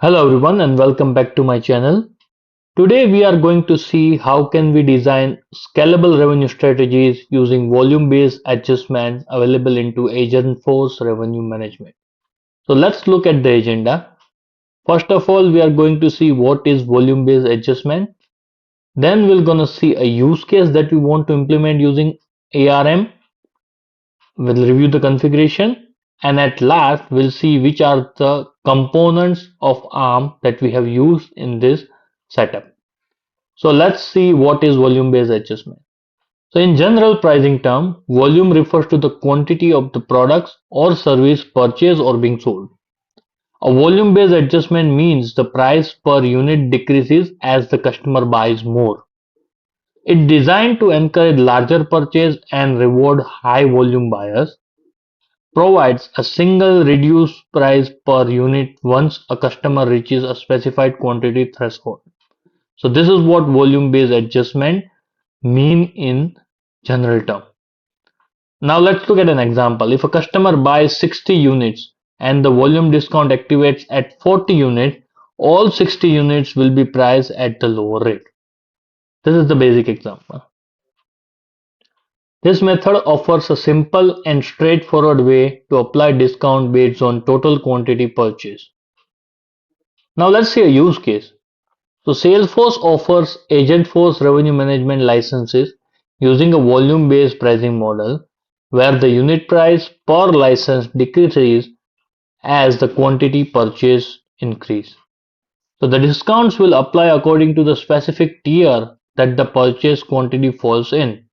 Hello everyone and welcome back to my channel. Today we are going to see how can we design scalable revenue strategies using volume-based adjustments available into Agentforce Revenue Management. So let's look at the agenda. First of all, we are going to see what is volume-based adjustment. Then we're going to see a use case that we want to implement using ARM. We'll review the configuration and at last we'll see which are the components of ARM that we have used in this setup. So let's see what is volume-based adjustment. So in general pricing term, volume refers to the quantity of the products or service purchased or being sold. A volume-based adjustment means the price per unit decreases as the customer buys more. It's designed to encourage larger purchase and reward high volume buyers. Provides a single reduced price per unit once a customer reaches a specified quantity threshold. So this is what volume-based adjustment mean in general term. Now let's look at an example. If a customer buys 60 units and the volume discount activates at 40 units, all 60 units will be priced at the lower rate. This is the basic example. This method offers a simple and straightforward way to apply discount based on total quantity purchased. Now let's see a use case. So Salesforce offers Agentforce revenue management licenses using a volume-based pricing model where the unit price per license decreases as the quantity purchased increase. So the discounts will apply according to the specific tier that the purchase quantity falls in.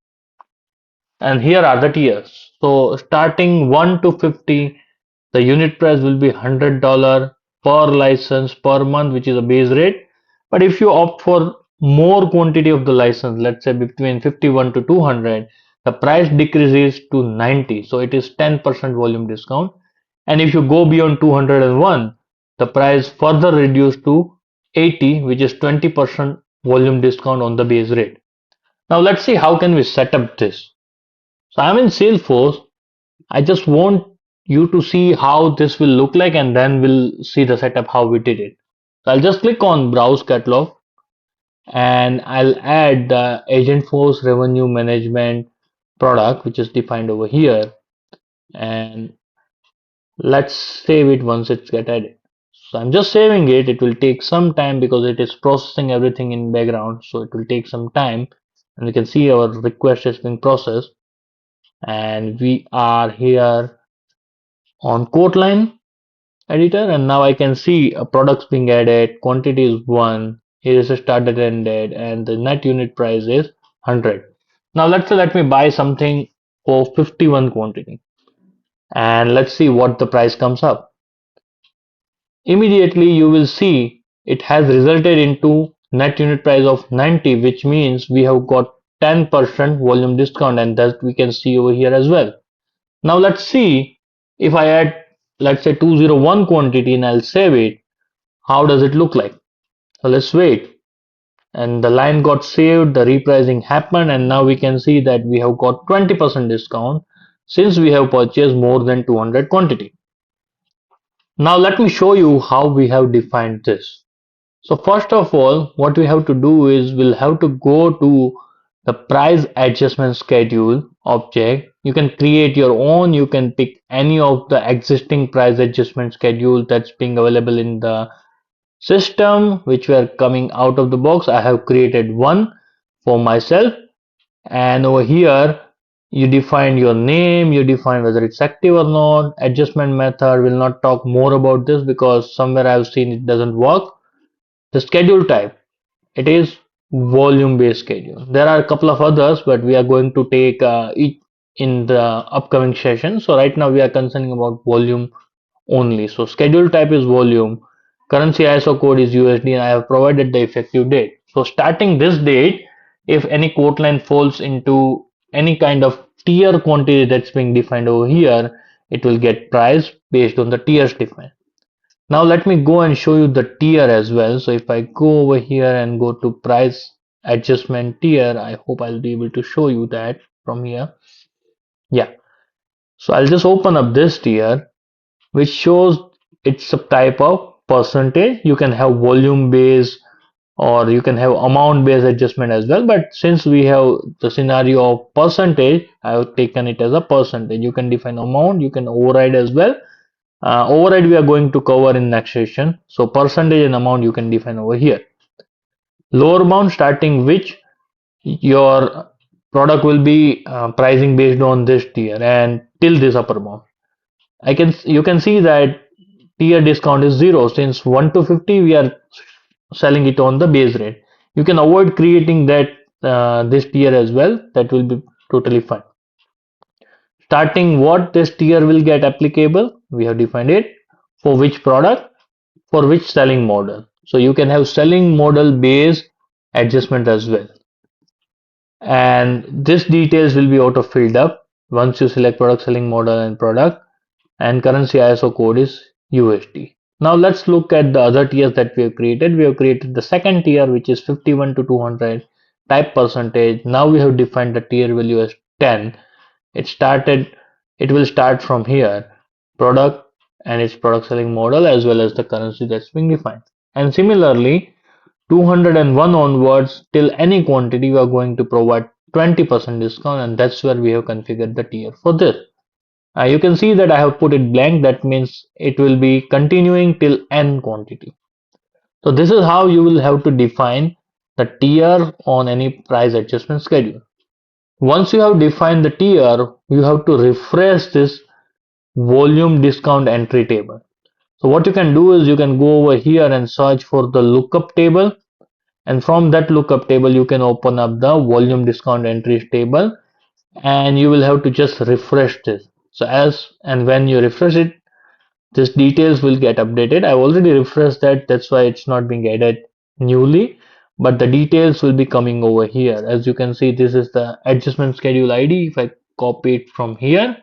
And here are the tiers. So starting 1 to 50, the unit price will be $100 per license per month, which is a base rate. But if you opt for more quantity of the license, let's say between 51 to 200, the price decreases to 90. So it is 10% volume discount. And if you go beyond 201, the price further reduced to 80, which is 20% volume discount on the base rate. Now let's see how can we set up this. So I'm in Salesforce. I just want you to see how this will look like and then we'll see the setup how we did it. So I'll just click on browse catalog and I'll add the Agentforce revenue management product which is defined over here, and let's save it once it's get added. So I'm just saving it. It will take some time because it is processing everything in background, so it will take some time, and you can see our request is being processed and we are here on quote line editor, and now I can see a products being added, quantity is 1, here is a started ended, and the net unit price is 100. Now let's say let me buy something for 51 quantity and let's see what the price comes up. Immediately you will see it has resulted into net unit price of 90, which means we have got 10% volume discount, and that we can see over here as well. Now let's see if I add, let's say 201 quantity and I'll save it, how does it look like? So let's wait. And the line got saved, the repricing happened, and now we can see that we have got 20% discount since we have purchased more than 200 quantity. Now let me show you how we have defined this. So first of all, what we have to do is we'll have to go to the price adjustment schedule object. You can create your own, you can pick any of the existing price adjustment schedule that's being available in the system which were coming out of the box. I have created one for myself, and over here you define your name, you define whether it's active or not. Adjustment method, will not talk more about this because somewhere I've seen it doesn't work. The schedule type, it is volume based schedule. There are a couple of others, but we are going to take each in the upcoming session. So right now we are concerning about volume only. So schedule type is volume. Currency ISO code is USD, and I have provided the effective date. So starting this date, if any quote line falls into any kind of tier quantity that's being defined over here, it will get priced based on the tiers defined. Now let me go and show you the tier as well. So if I go over here and go to price adjustment tier, I hope I'll be able to show you that from here. Yeah. So I'll just open up this tier, which shows it's a type of percentage. You can have volume based or you can have amount based adjustment as well. But since we have the scenario of percentage, I have taken it as a percentage. You can define amount, you can override as well. Override we are going to cover in next session. So percentage and amount you can define over here. Lower bound starting which your product will be pricing based on this tier and till this upper bound. You can see that tier discount is 0 since 1 to 50 we are selling it on the base rate. You can avoid creating that this tier as well. That will be totally fine. Starting what this tier will get applicable, we have defined it for which product, for which selling model. So you can have selling model based adjustment as well. And this details will be auto filled up once you select product, selling model and product, and currency ISO code is USD. Now let's look at the other tiers that we have created. We have created the second tier which is 51 to 200 type percentage. Now we have defined the tier value as 10. It will start from here, product and its product selling model as well as the currency that's being defined. And similarly, 201 onwards till any quantity we are going to provide 20% discount, and that's where we have configured the tier for this. You can see that I have put it blank. That means it will be continuing till n quantity. So this is how you will have to define the tier on any price adjustment schedule. Once you have defined the tier, you have to refresh this volume discount entry table. So what you can do is you can go over here and search for the lookup table, and from that lookup table you can open up the volume discount entries table, and you will have to just refresh this. So as and when you refresh it, this details will get updated. I've already refreshed that, that's why it's not being added newly, but the details will be coming over here. As you can see, this is the adjustment schedule ID. If I copy it from here,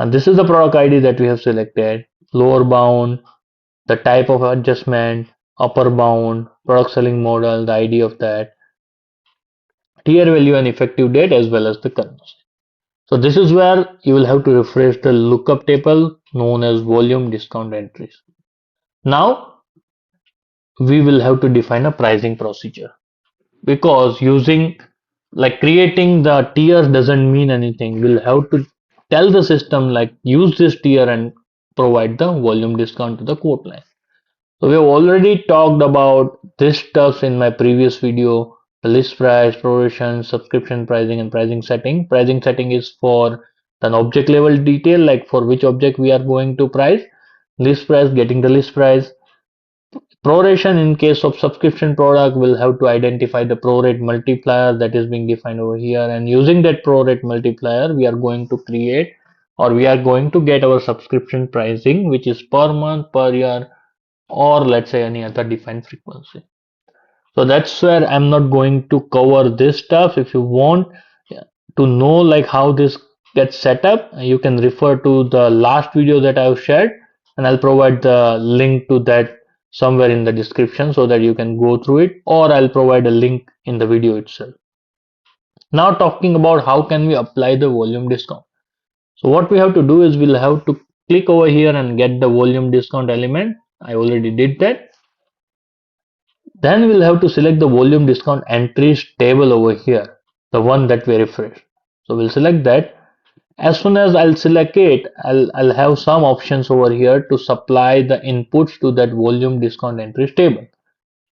this is the product ID that we have selected, lower bound, the type of adjustment, upper bound, product selling model, the ID of that, tier value and effective date as well as the currency. So this is where you will have to refresh the lookup table known as volume discount entries. Now we will have to define a pricing procedure, because using like creating the tiers doesn't mean anything. We'll have to tell the system like use this tier and provide the volume discount to the quote line. So we have already talked about this stuff in my previous video, the list price, proration, subscription pricing and pricing setting. Pricing setting is for an object level detail, like for which object we are going to price. List price, getting the list price. Proration in case of subscription product, will have to identify the prorate multiplier that is being defined over here, and using that prorate multiplier we are going to create or we are going to get our subscription pricing, which is per month, per year, or let's say any other defined frequency. So that's where I'm not going to cover this stuff. If you want to know like how this gets set up, you can refer to the last video that I've shared, and I'll provide the link to that somewhere in the description so that you can go through it, or I'll provide a link in the video itself. Now talking about how can we apply the volume discount. So what we have to do is we'll have to click over here and get the volume discount element. I already did that. Then we'll have to select the volume discount entries table over here, the one that we refreshed. So we'll select that. As soon as I'll select it, I'll have some options over here to supply the inputs to that volume discount entries table.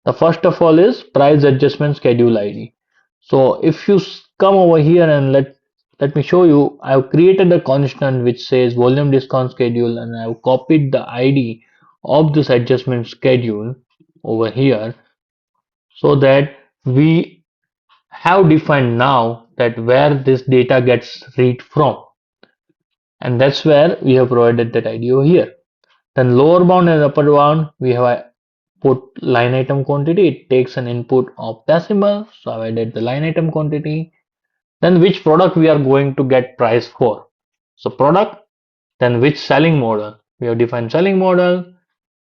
The first of all is price adjustment schedule ID. So if you come over here and let me show you, I've created a constant which says volume discount schedule, and I've copied the ID of this adjustment schedule over here, so that we have defined now that where this data gets read from, and that's where we have provided that ID over here. Then lower bound and upper bound, we have put line item quantity. It takes an input of decimal, so I've added the line item quantity. Then which product we are going to get price for, so product. Then which selling model, we have defined selling model,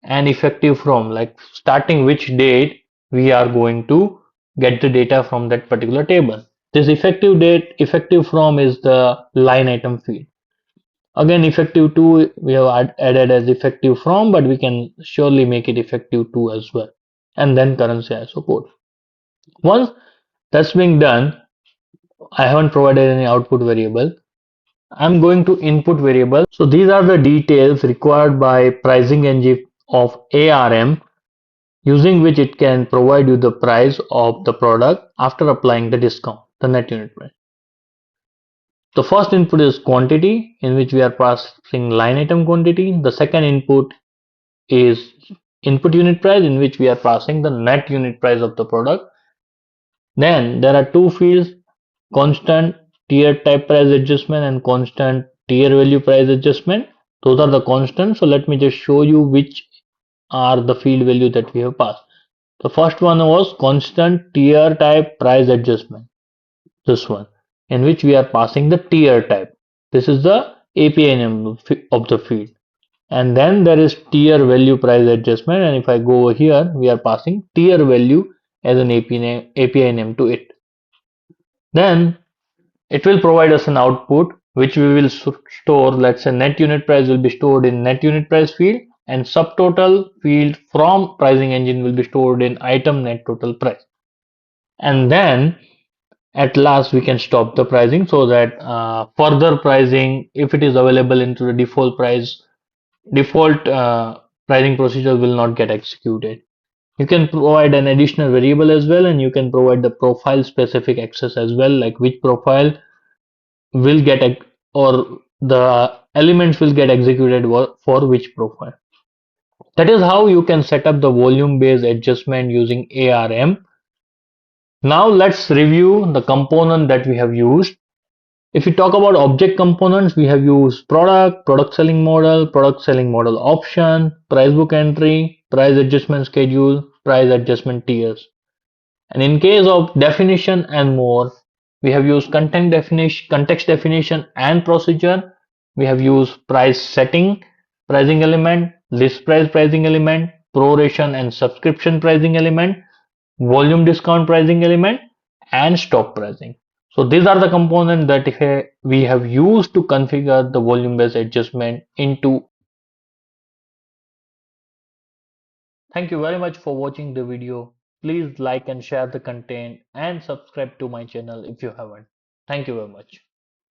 and effective from, like starting which date we are going to get the data from that particular table. This effective date, effective from is the line item field. Again, effective to we have added as effective from, but we can surely make it effective to as well. And then currency as support. Once that's being done, I haven't provided any output variable. I'm going to input variable. So these are the details required by pricing engine of ARM, using which it can provide you the price of the product after applying the discount, the net unit price. The first input is quantity, in which we are passing line item quantity. The second input is input unit price, in which we are passing the net unit price of the product. Then there are two fields: constant tier type price adjustment and constant tier value price adjustment. Those are the constants. So let me just show you which are the field value that we have passed. The first one was constant tier type price adjustment. This one, in which we are passing the tier type. This is the API name of the field. And then there is tier value price adjustment. And if I go over here, we are passing tier value as an API name to it. Then it will provide us an output which we will store. Let's say net unit price will be stored in net unit price field, and subtotal field from pricing engine will be stored in item net total price. And then at last we can stop the pricing, so that further pricing, if it is available into the default pricing procedure, will not get executed. You can provide an additional variable as well, and you can provide the profile specific access as well, like which profile will get or the elements will get executed for which profile. That is how you can set up the volume based adjustment using ARM. Now let's review the component that we have used. If we talk about object components, we have used product, product selling model option, price book entry, price adjustment schedule, price adjustment tiers. And in case of definition and more, we have used context definition and procedure. We have used price setting, pricing element, list price pricing element, proration and subscription pricing element, volume discount pricing element, and stop pricing. So these are the components that we have used to configure the volume based adjustment into. Thank you very much for watching the video. Please like and share the content and subscribe to my channel if you haven't. Thank you very much.